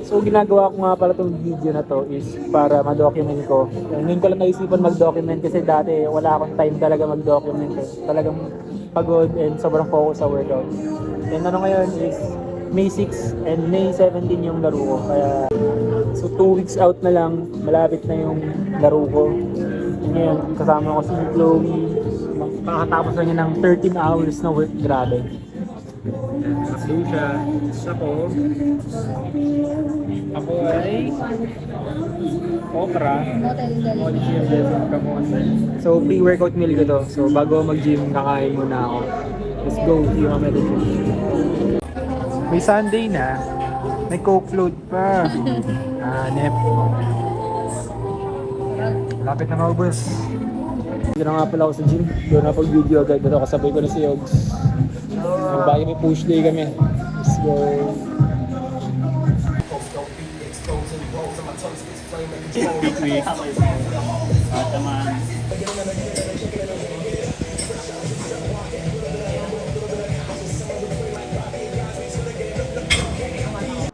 So ginagawa ko nga pala itong video na to is para ma-document ko. Ngayon ko lang naisipan mag-document kasi dati wala akong time talaga mag-document. Talagang pagod and sobrang focus sa workout. And ano ngayon is May 6 and May 17 yung laro ko. Kaya so 2 weeks out na lang, malapit na yung laro ko. And ngayon kasama ko si Chloe. Kakatapos lang niya ng 13 hours na work. Grabe. Doon siya. Ako ay okra. So pre-workout meal ko to. So bago mag-gym, kakain muna ako. Let's go. See you mamaya dito. May Sunday na. May Coke float pa. Nep. Lapit na maubos. Dito na nga pala ako sa gym. Doon na pag-video agad. Dito kasabay ko na si Yogs. Bagay may push day kami. Let's go. Week. Taman.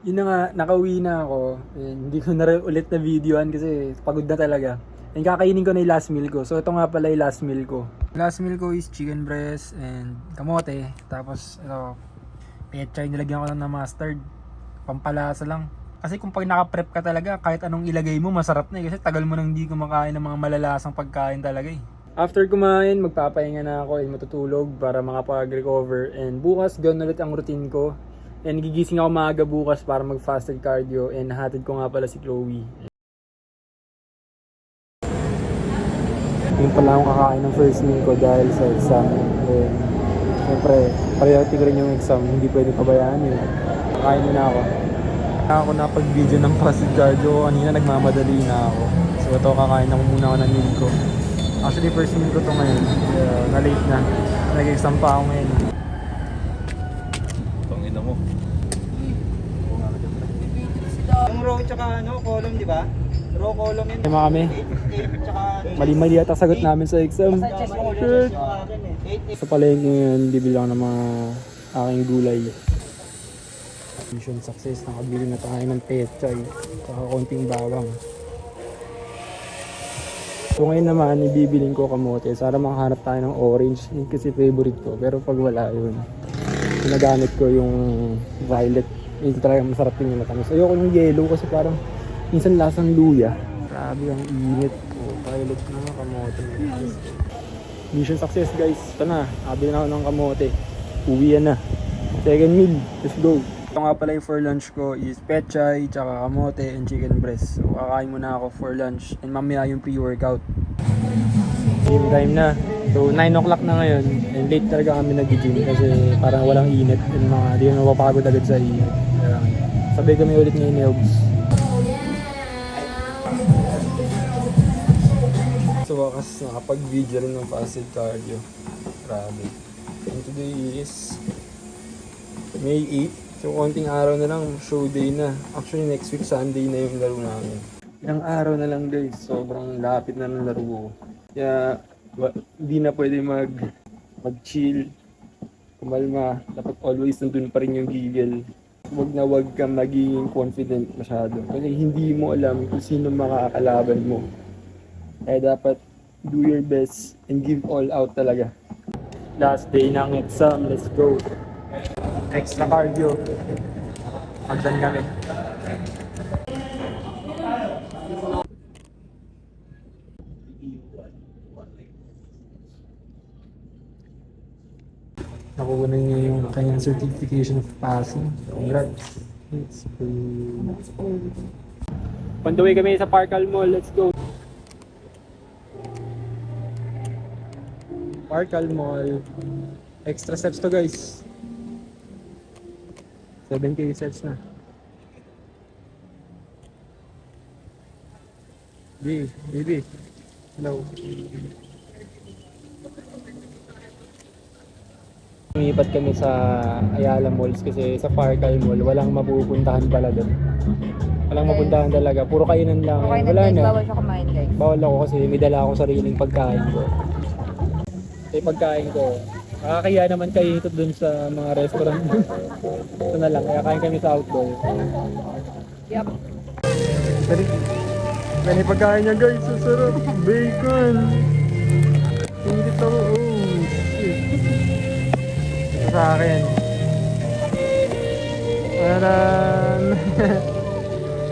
Yun na nga, nakauwi na ako. Hindi ko na rin ulit na videoan kasi pagod na talaga. And kakainin ko na yung last meal ko. So ito nga pala yung last meal ko. Last meal ko is chicken breast and kamote. Tapos ito, pechay, nilagyan ko lang ng mustard. Pampalasa lang. Kasi kung pag naka-prep ka talaga, kahit anong ilagay mo, masarap na eh. Kasi tagal mo nang hindi kumakain ng mga malalasang pagkain talaga eh. After kumain, magpapahinga na ako and matutulog para makapag-recover. And bukas, gawin ulit ang routine ko. And gigising ako maaga bukas para mag-fasted cardio. And nahatid ko nga pala si Chloe. Yung pala akong kakain ng first meal ko dahil sa exam. And siyempre, priority ko rin yung exam. Hindi pwede pabayaan yun. Kakain muna ako. Ako napag-video ng fasted cardio. Kanina nagmamadali na ako. So ito, kakain ako muna ako ng meal ko. Actually, first meal ko to ngayon. Na-late na. Nag-exam pa ako ngayon. Pangina mo. Yung row tsaka column, di ba? Row column yun. Tema kami. Mali-mali ata sagot namin sa exam. Shit. Sa palengke ngayon, bibili ako ng mga aking gulay. Mission success. Nakabili na tayo ng pechay. Saka konting bawang. So ngayon naman, ibibiling ko kamote. Sana makahanap tayo ng orange. Yun kasi favorite ko. Pero pag wala yun, ginagamit ko yung violet. Yun talaga masarap yung matamis. Ayoko ng yellow kasi parang minsan lasang luya. Grabe ang init. Violet na kamote. Mission success guys. Ito na. Nakabili na ako ng kamote. Uwi na. Second meal. Let's go. Ito nga pala yung for lunch ko is pechay, tsaka kamote, and chicken breast. So kakain muna ako for lunch and mamaya yung pre-workout. Gym time na. So 9 o'clock na ngayon and late talaga kami nag-gym kasi parang walang init and mga di na mapapagod agad sa init. Sabay kami ulit ngayon ni Yogs. So wakas nakapag-video rin ng fasted cardio. Grabe. And today is May 8. So, konting araw na lang, show day na. Actually, next week, Sunday na yung laro namin. Ilang araw na lang guys, sobrang lapit na ng laro ko. Kaya, hindi na pwede mag-chill, kumalma. Dapat always nandun pa rin yung gigil. Wag kang maging confident masyado. Kasi hindi mo alam kung sino makakalaban mo. Kaya dapat do your best and give all out talaga. Last day ng exam, let's go. Extra cardio. Magdan kami. Nakuha na niya yung kanyang certification of passing. Congrats. Let's go. On the way kami sa Parkal Mall. Let's go. Parkal Mall. Extra steps to guys. 7K steps na. Baby. Hello. Lumipat kami sa Ayala Malls kasi sa Parkal Mall walang mapupuntahan pala doon. Walang mapuntahan talaga. Puro kainan lang. Okay, Wala na. bawal siya kumain guys. Bawal ako kasi may dala akong sariling pagkain ko. Yung pagkain ko, nakakahiya naman kayo ito dun sa mga restaurant. Ito na lang, kaya kain kami sa outdoor. Yup. May pagkain niya guys, sarap. Bacon. Hindi to, oh shit. Ito sa akin. Taran.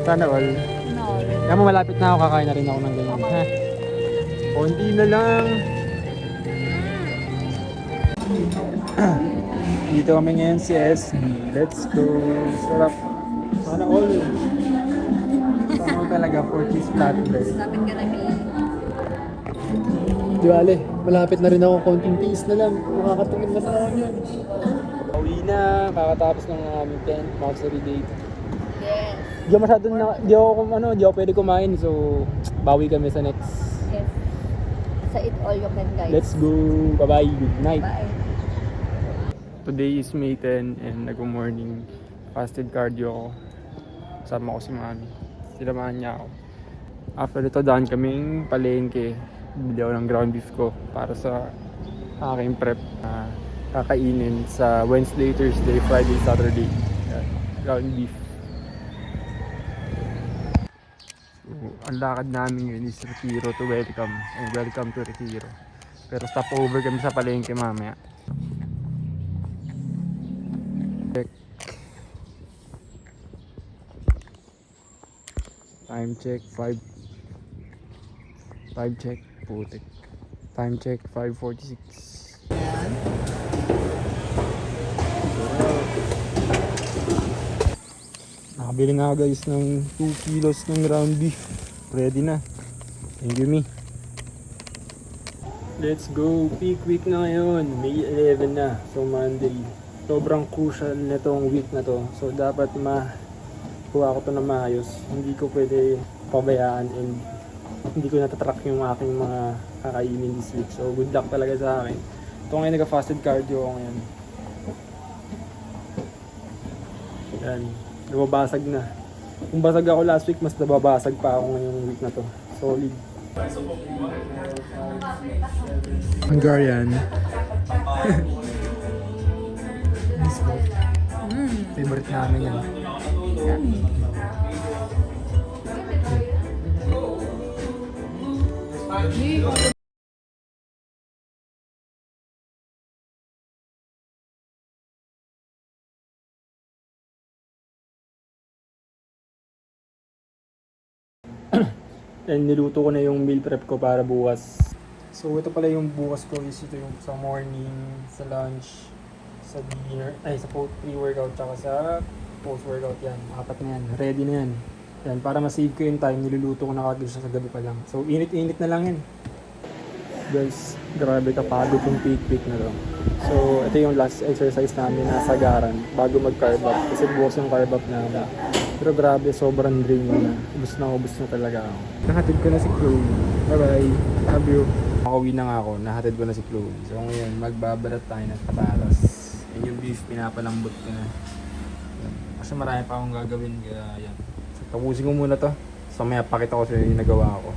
Sana all. No. Kaya mo malapit na ako, kakain na rin ako ng ganyan. Ha? Konti na lang. Dito kami ngayon si SB. Let's go. Sarap. Sana all. Sana all talaga for this flatbread. Lapit ka na, May. Di bale, malapit na rin ako, konting tiis na lang. Makakatingin na sa akin yan. Pauwi na, kakatapos ng aming 10th Magsari date. Yes. Di ako masyadong di ako pwede kumain, so bawi kami sa next. Yes. Sa Eat All You Can, guys. Let's go, bye-bye, good night. Bye. Today is May 10 and nag-morning fasted cardio ako. Kasama ko si Mami. Sinamahan niya ako. After ito, daan kaming palengke. Bili ako ng ground beef ko para sa aking prep na kakainin sa Wednesday, Thursday, Friday, Saturday. Yan, ground beef. So, ang lakad namin yun is Retiro to welcome and welcome to Retiro. Pero stop over kami sa palengke mamaya. Check. Time check 5 check putik. Time check 5:46. Nakabili na ako guys ng 2 kilos ng ground beef. Ready na. Thank you, me. Let's go. Peak week na ngayon. May 11 na. So Monday. Sobrang crucial na tong week na to. So dapat kuha ko to na maayos. Hindi ko pwede pabayaan and hindi ko natatrack yung aking mga kakainin this week. So good luck talaga sa akin. Ito ngayon nagka-fasted cardio ako ngayon. Yan. Nababasag na. Kung basag ako last week, mas nababasag pa ako ngayong week na to. Solid. Hungarian. Favorite namin yan. And niluto ko na yung meal prep ko para bukas. So ito pala yung bukas ko is ito yung sa morning, sa lunch, sa dinner, ay sa pre-workout tsaka sa post-workout yan. Apat na yan. Ready na yan. Yan, para ma-save ko yung time, niluluto ko na kagad siya sa gabi pa lang. So init-init na lang yan. Guys, grabe kapagod yung peak na to. So ito yung last exercise namin na sagaran bago mag-carb up. Kasi bukas yung carb up namin. Pero grabe, sobrang drain na. Ubus na talaga ako. Nahatid ko na si Chloe. Bye-bye. Love you. Makauwi na nga ako. Nahatid ko na si Chloe. So ngayon, magbabalat tayo ng patatas. And yung beef, pinapalambot ko na. Kasi marami pa akong gagawin. Kaya yan. So tapusin ko muna to. So may pakita ko sa yung nagawa ko.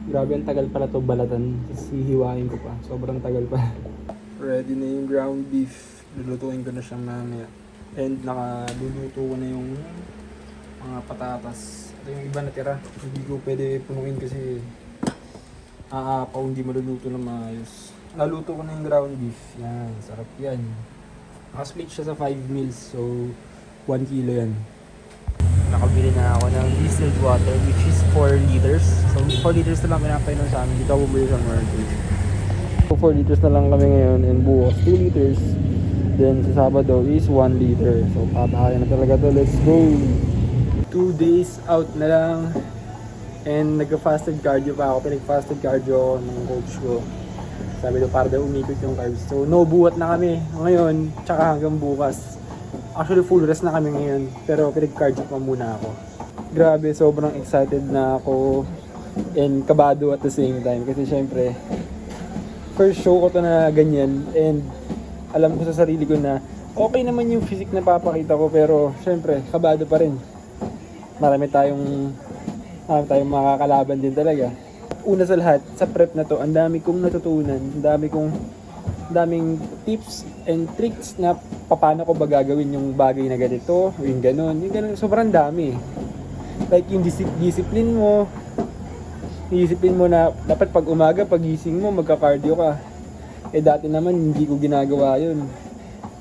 Grabe, ang tagal pala to balatan. Hihiwain ko pa. Sobrang tagal pa. Ready na yung ground beef. Lulutuin ko na siya mamaya. And nakaluluto ko na yung mga patatas. Ito yung iba natira. Hindi ko pwede punuin kasi aapaw, hindi maluluto na maayos. Naluto ko na yung ground beef. Yan, sarap yan. Nakasplit siya sa 5 meals. So 1 kilo yan. Nakabili na ako ng distilled water which is 4 liters. So 4 liters na lang pinapainom sa amin. Dito ako bumili sa market. So 4 liters na lang kami ngayon and bukas 2 liters. Then sa Sabado is 1 liter. So pabahayan na talaga to. Let's go! 2 days out na lang. And nagka-fasted cardio pa ako. Pinag-fasted cardio ako ng coach ko. Sabi ko para daw umikot yung carbs. So no buhat na kami ngayon. Tsaka hanggang bukas. Actually full rest na kami ngayon. Pero pinag-cardio pa muna ako. Grabe, sobrang excited na ako. And kabado at the same time. Kasi syempre first show ko to na ganyan. And alam ko sa sarili ko na okay naman yung physique na papakita ko, pero syempre kabado pa rin. Marami tayong makakalaban din talaga. Una sa lahat, sa prep na to, ang dami kong natutunan, ang dami kong daming tips and tricks na paano ko ba gagawin yung bagay na ganito, yung ganun, sobrang dami. Like yung discipline mo, iisipin mo na dapat pag umaga, pagising mo, magka-cardio ka. Eh dati naman, hindi ko ginagawa yun.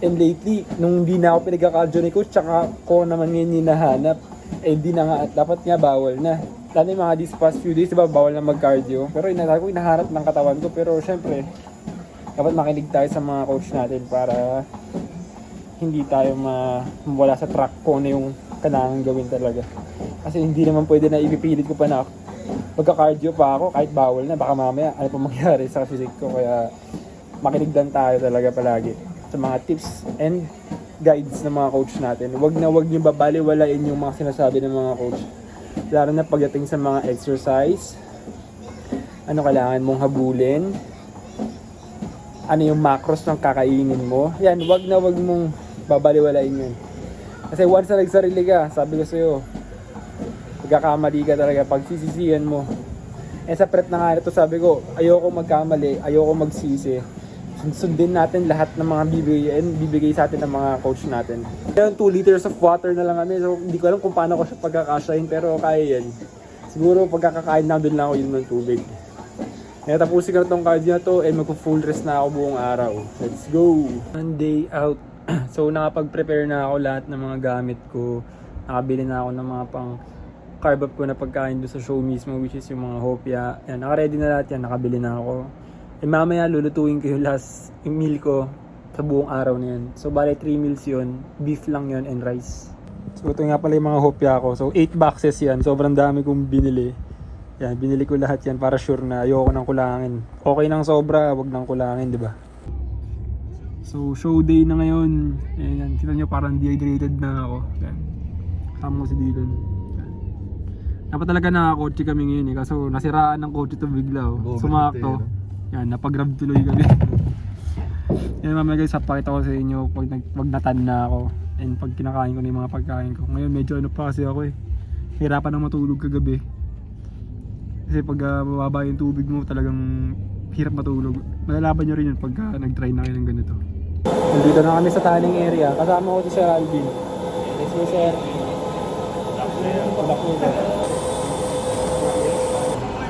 And lately, nung hindi na ako pinagka-cardio ni coach, tsaka ko naman ngayon hinahanap, eh hindi na nga, dapat nga bawal na. Lalo yung mga these past few days, diba, bawal na mag-cardio. Pero inaharap ng katawan ko, pero syempre, dapat makinig tayo sa mga coach natin para hindi tayo mawala sa track ko na yung kailangan gawin talaga. Kasi hindi naman pwede na ipipilit ko pa na magka-cardio pa ako kahit bawal na. Baka mamaya ano pa mangyari sa physique ko. Kaya makinig lang tayo talaga palagi sa mga tips and guides ng mga coach natin. Wag nyo babaliwalain yung mga sinasabi ng mga coach. Lalo na pagdating sa mga exercise, ano kailangan mong habulin, ano yung macros ng kakainin mo. Yan, wag mong babaliwalain yun. Kasi once na nagsarili ka, sabi ko sa'yo, magkakamali ka talaga pag sisisihan mo. Eh sa prep na nga ito, sabi ko, ayoko magkamali, ayoko magsisi. Sundin natin lahat ng mga bibigay sa atin ng mga coach natin. Kaya 2 liters of water na lang kami, so hindi ko alam kung paano ko siya pagkakasyahin, pero kaya yan. Siguro pagkakakain na doon lang ako yun ng tubig. Kaya tapusin ko na itong cardio na to, and magpo-full rest na ako buong araw. Let's go! One day out. So nakapag-prepare na ako lahat ng mga gamit ko. Nakabili na ako ng mga pang carb up ko na pagkain doon sa show mismo, which is yung mga hopya. Yan, naka-ready na lahat yan, nakabili na ako. Eh mamaya lulutuin ko yung last meal ko sa buong araw na yan. So bale 3 meals yun, beef lang yun and rice. So ito nga pala yung mga hopya ko. So 8 boxes yan, sobrang dami kong binili. Yan, binili ko lahat yan para sure na ayoko nang kulangin. Okay nang sobra, wag nang kulangin, di ba? So show day na ngayon. Ayan, kita nyo parang dehydrated na ako. Yan. Kasama ko si Dylan. Yan. Dapat talaga nakakotse kami ngayon eh. Kaso nasiraan ng kotse to bigla oh. Sumakto. Yan, napag-grab tuloy kami. Yan mamaya guys, papakita ko sa inyo pag natan na ako. And pag kinakain ko na yung mga pagkain ko. Ngayon medyo ano pa kasi ako eh. Hirapan na matulog kagabi. Kasi pag mababa yung tubig mo, talagang hirap matulog. Malalaban nyo rin yun pagka nag-try na kayo ng ganito. Nandito na kami sa tanning area. Kasama ko si Sir Alvin. Let's go, Sir.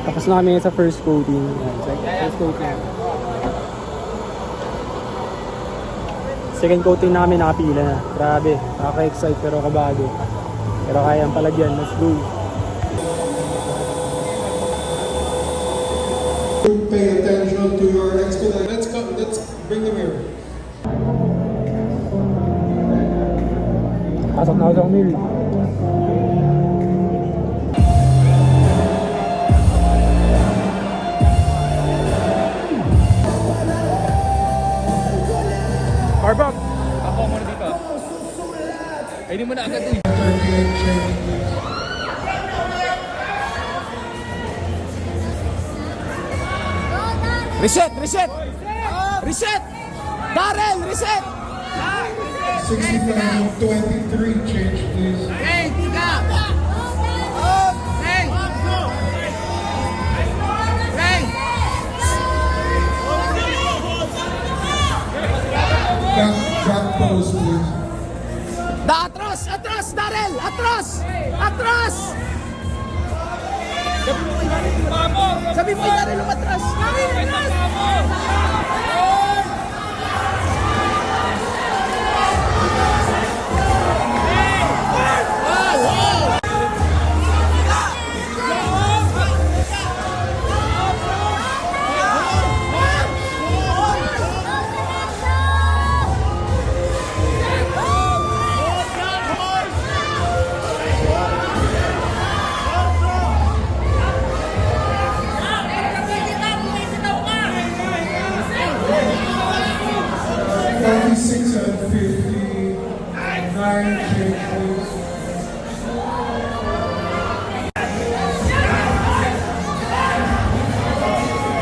Tapos na kami sa first coating. First coating. Second coating na kami, nakapila na. Grabe, nakaka-excite pero kabago. Pero kayang palagyan. Let's go. Pay attention to your expedite. Let's bring them here. Pasok na ako sa meal. Arbok! Ako muna dito. Ay, hindi mo na agad uy. Reset! Reset! Reset! Darrell! Reset! 65-23, change please. Hey, tiga! Hey! Hey! Back pose please. Atras! Atras! Darrell! Atras! Atras! Sabi mo kay Darrell umatras!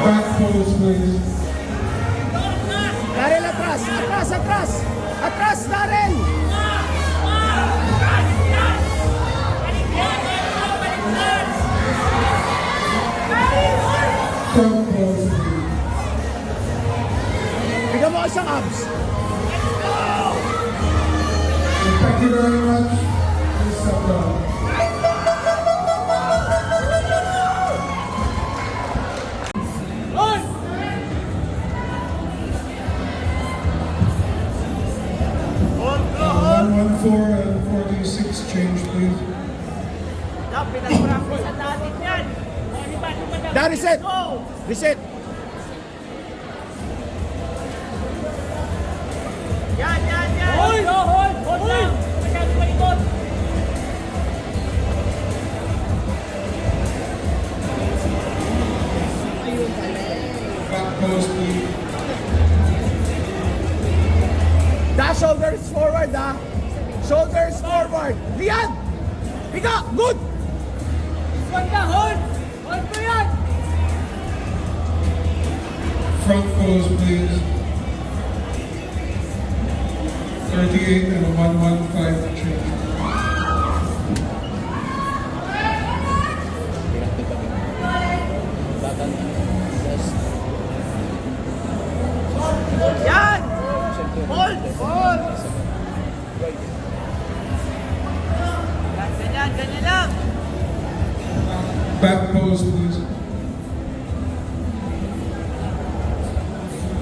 Back pose please. Darrell atras! Atras! Atras! Atras! Darrell! Front pose please. Bigyan mo very much. Please step down. On 114 and 46 change, please. Da, reset. Reset. Back post, please. Da, shoulders forward, da. Shoulders forward. Lian! Higa! Good! Front pose, please. 38 and a 115 change. Yan! Hold! Hold! Ganyan, ganyan lang. Back pose, please.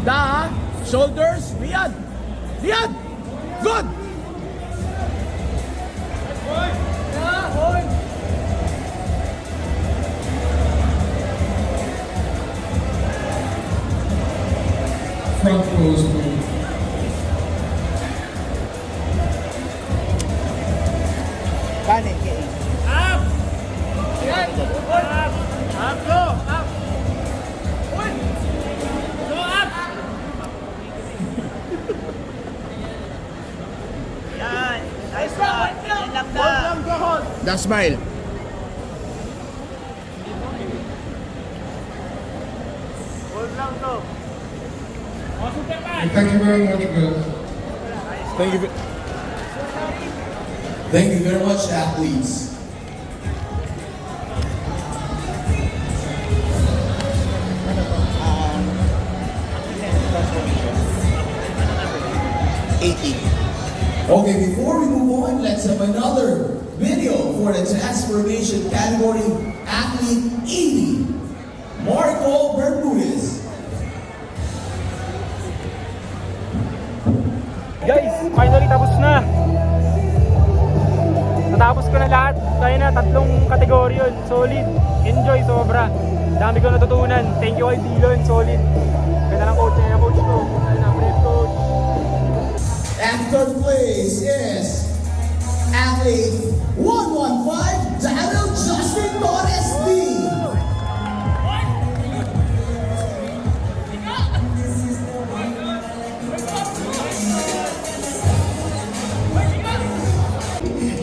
Da, shoulders. Lian! Lian! Good! Front pose, please. Kanin, kain. Yan. Nice one. Yan lang na. Da, smile. Thank you very much, guys. Thank you very much, athletes. Okay, before we move on, let's have another video for the transformation category athlete 80, Marco Bermudez. Guys, finally tapos na. Natapos ko na lahat. Kaya na, 3 kategorya yun. Solid. Enjoy, sobra. Dami ko natutunan. Thank you kay Dillon. Solid. Ganda ng coach niya. Coach ko. Ganda ng brave coach. And third place is athlete 115, Daniel Justin Torres D.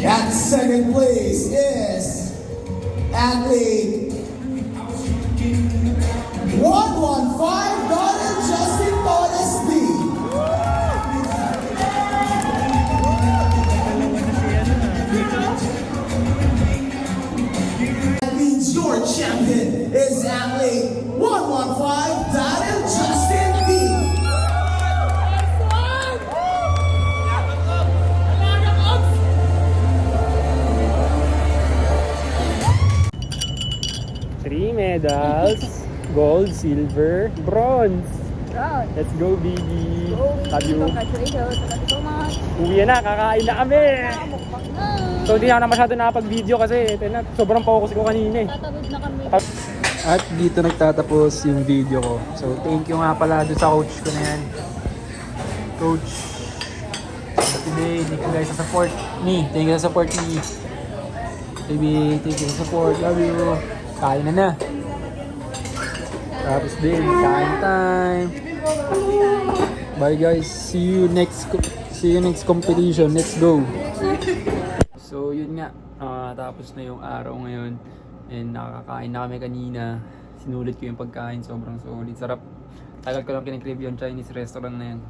At second place is athlete 115, Daniel Justin Torres D. That means your champion is athlete 115, Daniel Justin D. Three medals. Gold, silver, bronze. Proud. Let's go, baby. Love you. Congratulations. Thank you so much. Uwi na, kakain na kami. Mukbang na. So hindi na masyado nakapag-video kasi ito na, sobrang focus ko kanina eh. Tatawid na kami. At dito nagtatapos yung video ko. So thank you nga pala doon sa coach ko na yan. Coach. Today, thank you guys sa support me. Thank you sa support me. Baby, thank you sa support. Love you. Kain na na. Tapos din, kain time. Bye guys. See you next competition. Let's go. So yun nga, tapos na yung araw ngayon and nakakain na kami kanina. Sinulit ko yung pagkain, sobrang solid. Sarap. Tagal ko lang kinikrib yung Chinese restaurant na yan.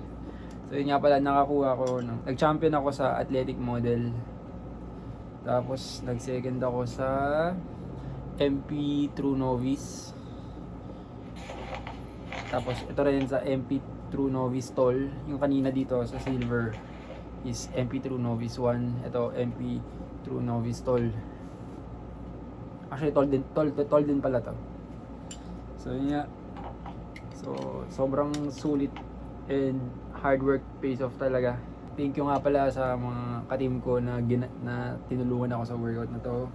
So yun nga pala, nakakuha ko, nag-champion ako sa athletic model. Tapos nag-second ako sa MP True Novice. Tapos ito rin sa MP True Novice Tall, yung kanina dito sa silver. is MP True Novice 1. Ito, MP True Novice Tall. Actually, tall din pala to. So, yun nga. So, sobrang sulit and hard work pays off talaga. Thank you nga pala sa mga ka-team ko na tinulungan ako sa workout na to.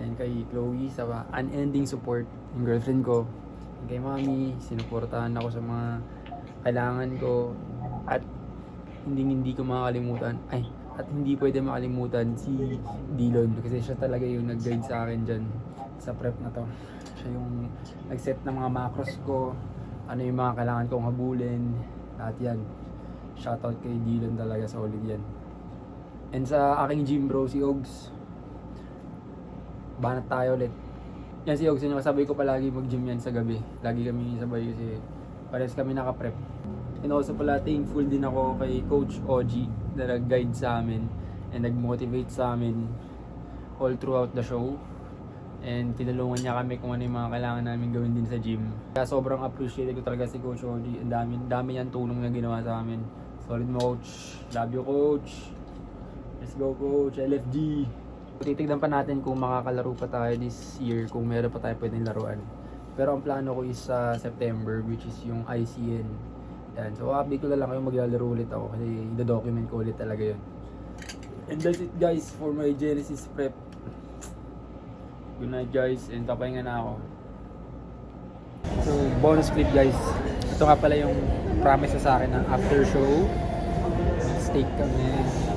And kay Chloe sa unending support, yung girlfriend ko. And kay Mami, sinuportahan ako sa mga kailangan ko. At hindi ko makakalimutan. At hindi pwede makalimutan si Dillon. Kasi siya talaga yung nag-guide sa akin dyan sa prep na to. Siya yung nag-set ng mga macros ko. Ano yung mga kailangan kong habulin. Lahat yan. Shoutout kay Dillon talaga, solid yan. And sa aking gym bro, si Ogs. Banat tayo ulit. Yan si Ogs, yung kasabay ko palagi mag-gym yan sa gabi. Lagi kami sabay kasi pares kami naka-prep. And also pala, thankful din ako kay Coach Oji na nag-guide sa amin and nag-motivate sa amin all throughout the show. And tinulungan niya kami kung ano yung mga kailangan namin gawin din sa gym. Kaya sobrang appreciate ko talaga si Coach Oji. Ang dami niyang tulong na ginawa sa amin. Solid mo, Coach. Love you, Coach. Let's go, Coach. LFG. Titignan pa natin kung makakalaro pa tayo this year, kung meron pa tayo pwedeng laruan. Pero ang plano ko is sa September, which is yung ICN. Yan. So update ko na lang kayo, maglalaro ulit ako kasi i-document ko ulit talaga yun. And that's it guys for my Genesis prep. Good night guys, and papahinga na ako. So bonus clip guys. Ito nga pala yung promise sa akin ng after show. Steak kami.